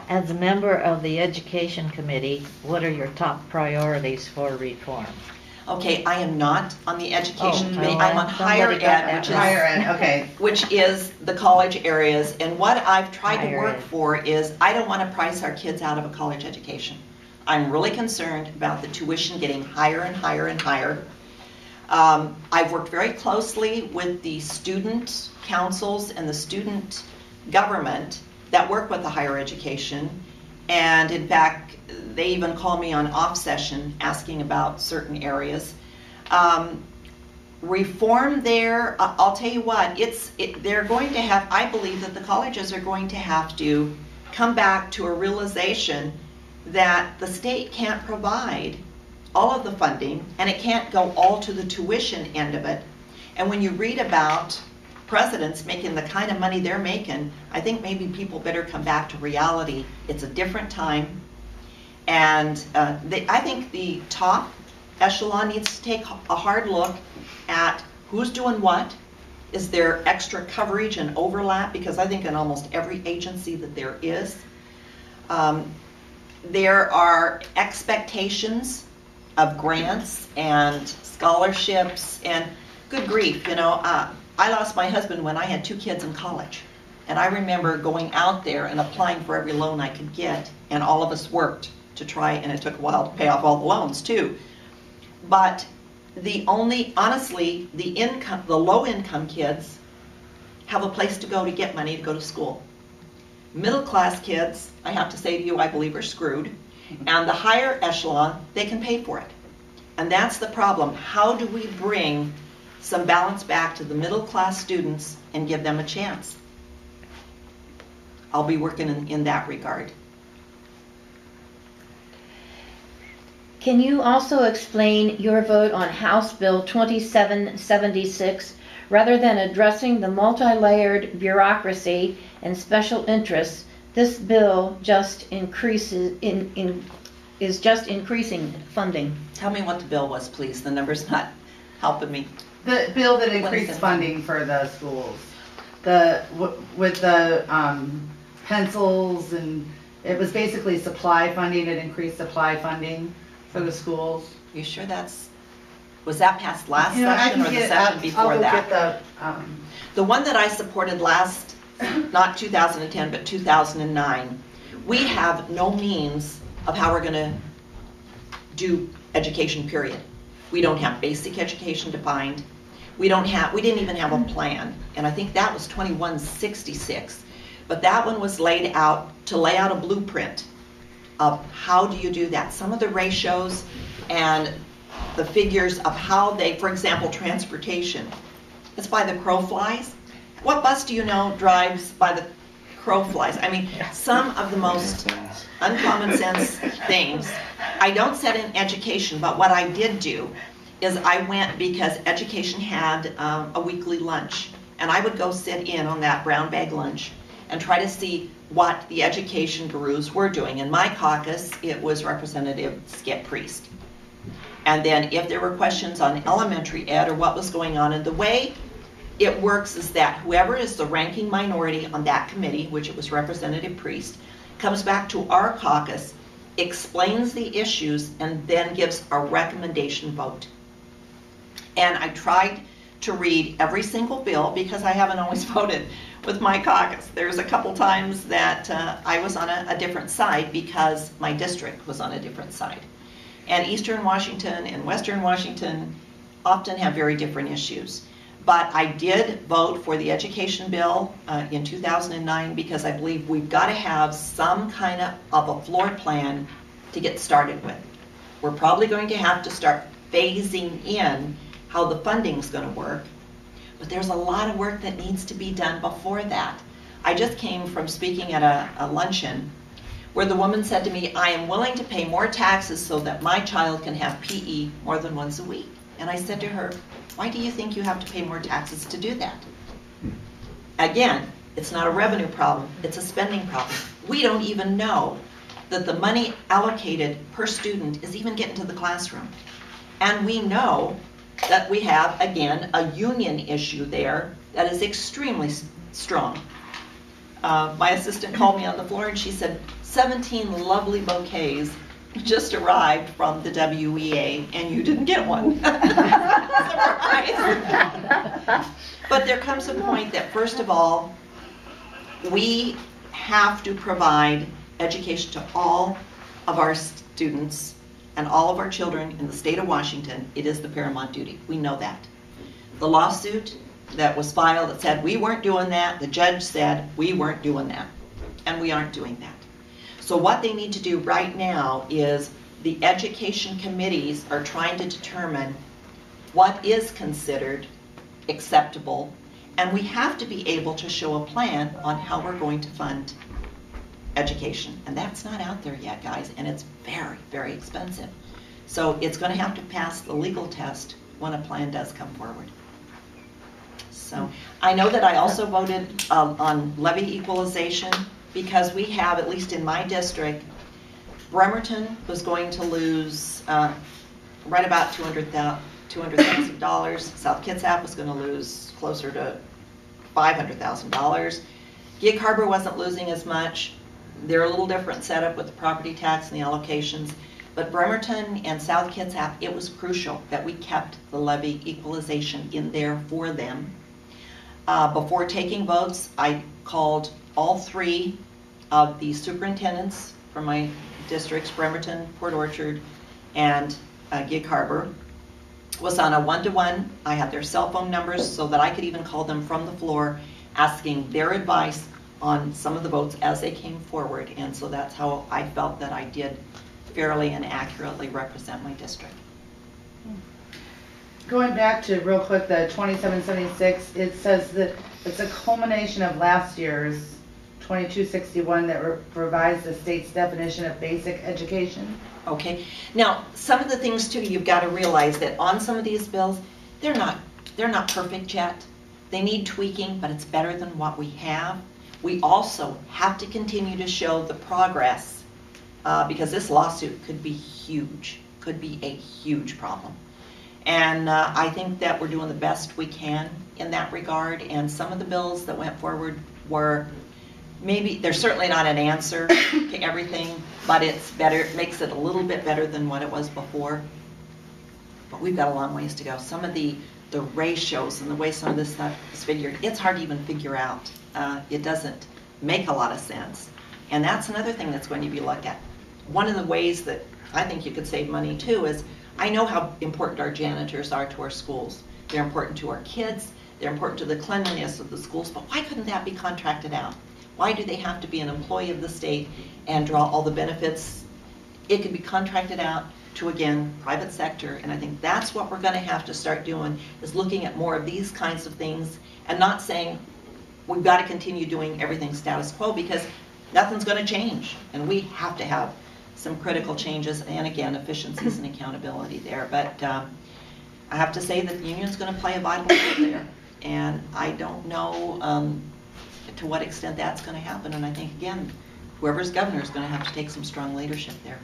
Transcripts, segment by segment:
As a member of the Education Committee, what are your top priorities for reform? Okay, I am not on the Education Committee. well, I'm on Higher somebody got Ed, that which right. Higher ed, okay. which is the college areas. And what I've tried to Higher work ed. for is I don't want to price our kids out of a college education. I'm really concerned about the tuition getting higher and higher and higher. I've worked very closely with the student councils and the student government that work with the higher education. And in fact, they even call me on off session asking about certain areas. Reform there, I'll tell you what, they're going to have, I believe that the colleges are going to have to come back to a realization that the state can't provide all of the funding, and it can't go all to the tuition end of it. And when you read about presidents making the kind of money they're making, I think maybe people better come back to reality. It's a different time. And I think the top echelon needs to take a hard look at who's doing what. Is there extra coverage and overlap? Because I think in almost every agency that there is. There are expectations of grants and scholarships, and good grief, you know, I lost my husband when I had 2 kids in college. And I remember going out there and applying for every loan I could get, and all of us worked to try, and it took a while to pay off all the loans too. But honestly, the low income kids have a place to go to get money to go to school. Middle class kids, I have to say to you, I believe are screwed. And the higher echelon, they can pay for it. And that's the problem. How do we bring some balance back to the middle class students and give them a chance? I'll be working in that regard. Can you also explain your vote on House Bill 2776? Rather than addressing the multi-layered bureaucracy and special interests, this bill just is just increasing funding. Tell me what the bill was, please. The number's not helping me. The bill that increased funding for the schools, with the pencils, and it was basically supply funding. It increased supply funding for the schools. You sure was that passed last session or the session before that? Get the one that I supported last, not 2010, but 2009, we have no means of how we're going to do education, period. We don't have basic education defined. We didn't even have a plan. And I think that was 2166. But that one was laid out to lay out a blueprint of how do you do that. Some of the ratios and the figures of how they, for example, transportation. It's by the crow flies. What bus do you know drives by the crow flies? I mean, some of the most uncommon sense things. I don't set in education, but what I did do is I went because education had a weekly lunch, and I would go sit in on that brown bag lunch and try to see what the education gurus were doing. In my caucus, it was Representative Skip Priest. And then if there were questions on elementary ed or what was going on, and the way it works is that whoever is the ranking minority on that committee, which it was Representative Priest, comes back to our caucus, explains the issues, and then gives a recommendation vote. And I tried to read every single bill because I haven't always voted with my caucus. There's a couple times that I was on a different side because my district was on a different side. And Eastern Washington and Western Washington often have very different issues. But I did vote for the education bill in 2009 because I believe we've got to have some kind of a floor plan to get started with. We're probably going to have to start phasing in how the funding's going to work. But there's a lot of work that needs to be done before that. I just came from speaking at a luncheon where the woman said to me, I am willing to pay more taxes so that my child can have PE more than once a week. And I said to her, why do you think you have to pay more taxes to do that? Again, it's not a revenue problem, it's a spending problem. We don't even know that the money allocated per student is even getting to the classroom. And we know that we have, again, a union issue there that is extremely strong. My assistant called me on the floor and she said, 17 lovely bouquets just arrived from the WEA and you didn't get one. Surprise. But there comes a point that, first of all, we have to provide education to all of our students and all of our children in the state of Washington. It is the paramount duty. We know that. The lawsuit that was filed that said we weren't doing that, the judge said we weren't doing that, and we aren't doing that. So what they need to do right now is the education committees are trying to determine what is considered acceptable, and we have to be able to show a plan on how we're going to fund education. And that's not out there yet, guys, and it's very, very expensive. So it's going to have to pass the legal test when a plan does come forward. So I know that I also voted on levy equalization because we have, at least in my district, Bremerton was going to lose right about $200,000. South Kitsap was going to lose closer to $500,000. Gig Harbor wasn't losing as much. They're a little different setup with the property tax and the allocations. But Bremerton and South Kitsap, it was crucial that we kept the levy equalization in there for them. Before taking votes, I called all three of the superintendents from my districts, Bremerton, Port Orchard, and Gig Harbor. Was on a one-to-one. I had their cell phone numbers so that I could even call them from the floor, asking their advice on some of the votes as they came forward. And so that's how I felt that I did fairly and accurately represent my district. Going back to real quick, the 2776, it says that it's a culmination of last year's 2261 that revised the state's definition of basic education. Okay. Now, some of the things too, you've got to realize that on some of these bills, they're not perfect yet. They need tweaking, but it's better than what we have. We also have to continue to show the progress because this lawsuit could be huge, could be a huge problem. And I think that we're doing the best we can in that regard. And some of the bills that went forward were maybe, they're certainly not an answer to everything, but it's better, it makes it a little bit better than what it was before. But we've got a long ways to go. Some of the ratios and the way some of this stuff is figured, it's hard to even figure out. It doesn't make a lot of sense. And that's another thing that's going to be looked at. One of the ways that I think you could save money too is, I know how important our janitors are to our schools. They're important to our kids. They're important to the cleanliness of the schools, but why couldn't that be contracted out? Why do they have to be an employee of the state and draw all the benefits? It could be contracted out to, again, private sector, and I think that's what we're going to have to start doing, is looking at more of these kinds of things and not saying we've got to continue doing everything status quo, because nothing's going to change, and we have to have some critical changes and, again, efficiencies and accountability there. But I have to say that the union's going to play a vital role there, and I don't know to what extent that's going to happen. And I think, again, whoever's governor is going to have to take some strong leadership there.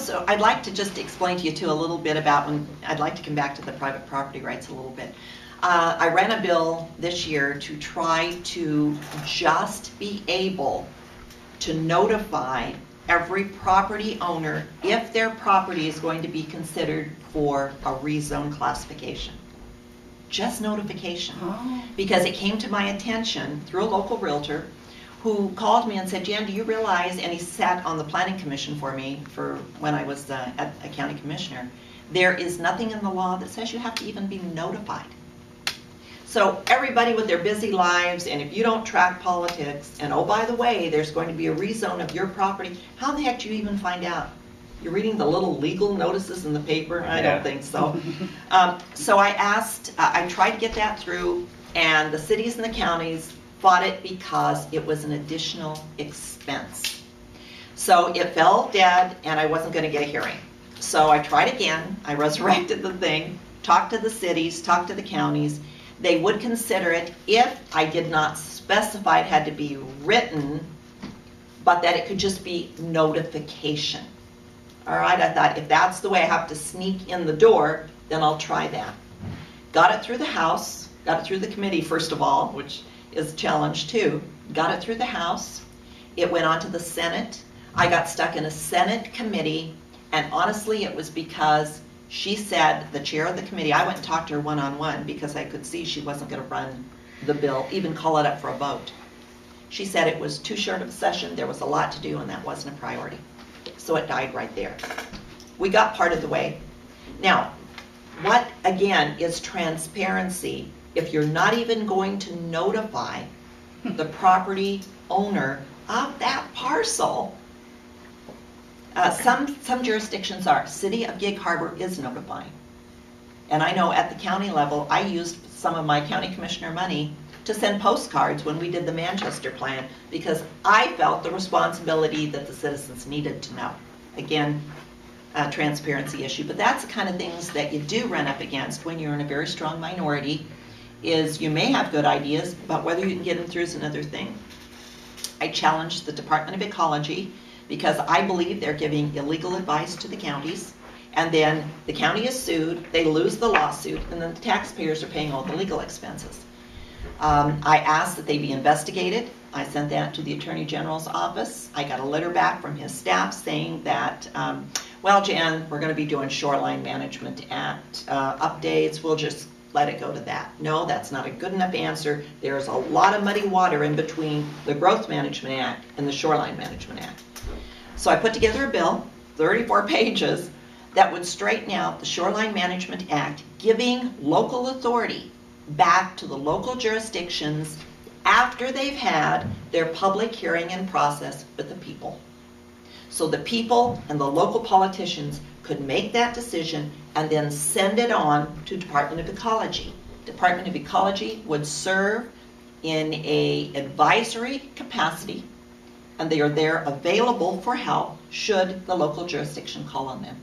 So. I'd like to just explain to you too a little bit about I'd like to come back to the private property rights a little bit. I ran a bill this year to try to just be able to notify every property owner if their property is going to be considered for a rezone classification. Just notification. Oh. Because it came to my attention through a local realtor who called me and said, Jan, do you realize, and he sat on the planning commission for me for when I was a county commissioner, there is nothing in the law that says you have to even be notified. So everybody with their busy lives, and if you don't track politics, and oh, by the way, there's going to be a rezone of your property, how the heck do you even find out? You're reading the little legal notices in the paper? I don't think so. So I asked, I tried to get that through, and the cities and the counties fought it because it was an additional expense. So it fell dead, and I wasn't going to get a hearing. So I tried again. I resurrected the thing, talked to the cities, talked to the counties. They would consider it if I did not specify it had to be written, but that it could just be notification. All right, I thought if that's the way I have to sneak in the door, then I'll try that. Got it through the House, got it through the committee first of all, which is a challenge too. Got it through the House. It went on to the Senate. I got stuck in a Senate committee, and honestly it was because she said, the chair of the committee, I went and talked to her one-on-one because I could see she wasn't going to run the bill, even call it up for a vote. She said it was too short of a session, there was a lot to do, and that wasn't a priority. So it died right there. We got part of the way. Now, what again is transparency if you're not even going to notify the property owner of that parcel? Some jurisdictions are. City of Gig Harbor is notifying. And I know at the county level, I used some of my county commissioner money to send postcards when we did the Manchester plan because I felt the responsibility that the citizens needed to know. Again, a transparency issue, but that's the kind of things that you do run up against when you're in a very strong minority, is you may have good ideas, but whether you can get them through is another thing. I challenged the Department of Ecology because I believe they're giving illegal advice to the counties, and then the county is sued, they lose the lawsuit, and then the taxpayers are paying all the legal expenses. I asked that they be investigated. I sent that to the Attorney General's office. I got a letter back from his staff saying that, well, Jan, we're going to be doing Shoreline Management Act updates. We'll just let it go to that. No, that's not a good enough answer. There's a lot of muddy water in between the Growth Management Act and the Shoreline Management Act. So I put together a bill, 34 pages, that would straighten out the Shoreline Management Act, giving local authority back to the local jurisdictions after they've had their public hearing and process with the people. So the people and the local politicians could make that decision and then send it on to Department of Ecology. Department of Ecology would serve in a advisory capacity, and they are there available for help should the local jurisdiction call on them.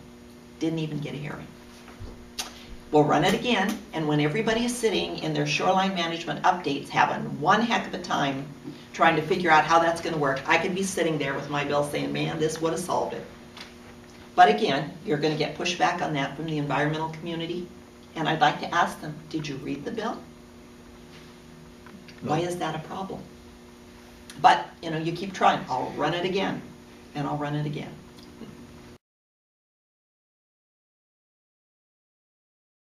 Didn't even get a hearing. We'll run it again, and when everybody is sitting in their shoreline management updates having one heck of a time trying to figure out how that's going to work, I could be sitting there with my bill saying, man, this would have solved it. But again, you're going to get pushback on that from the environmental community, and I'd like to ask them, did you read the bill? Why is that a problem? But, you know, you keep trying. I'll run it again, and I'll run it again.